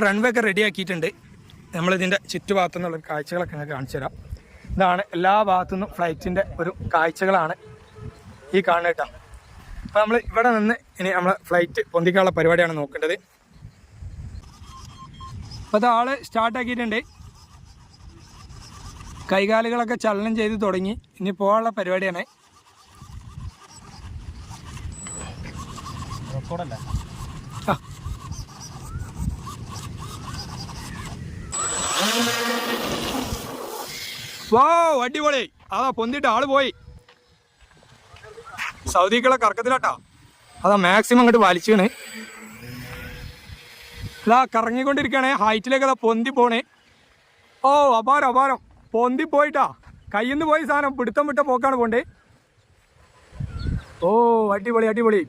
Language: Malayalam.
റൺവേ ഒക്കെ റെഡി ആക്കിയിട്ടുണ്ട്. നമ്മളിതിൻ്റെ ചുറ്റുഭാഗത്തു നിന്നുള്ള കാഴ്ചകളൊക്കെ ഞങ്ങൾക്ക് കാണിച്ചു തരാം. ഇതാണ് എല്ലാ ഭാഗത്തുനിന്നും ഫ്ലൈറ്റിൻ്റെ ഒരു കാഴ്ചകളാണ് ഈ കാണുന്നത് കേട്ടോ. അപ്പോൾ നമ്മൾ ഇവിടെ നിന്ന് ഇനി നമ്മൾ ഫ്ലൈറ്റ് പൊന്തിക്കാനുള്ള പരിപാടിയാണ് നോക്കേണ്ടത്. അപ്പോൾ അത് ആൾ സ്റ്റാർട്ടാക്കിയിട്ടുണ്ട്. കൈകാലുകളൊക്കെ ചലനം ചെയ്ത് തുടങ്ങി. ഇനി പോകാനുള്ള പരിപാടിയാണ്. വാ അടിപൊളി. അതാ പൊന്തിട്ട് ആള് പോയി. സൗദിക്കുള്ള കറക്കത്തിലാട്ടാ. അതാ മാക്സിമം അങ്ങോട്ട് വലിച്ചാണ്. അതാ കറങ്ങിക്കൊണ്ടിരിക്കുകയാണേ. ഹൈറ്റിലേക്ക് അതാ പൊന്തി പോണേ. ഓ അപാരം അപാരം. പൊന്തി പോയിട്ടാ. കയ്യിൽ നിന്ന് പോയി സാധനം പിടുത്തം വിട്ട പോക്കാണ് പോണ്ടേ. ഓ അടിപൊളി അടിപൊളി.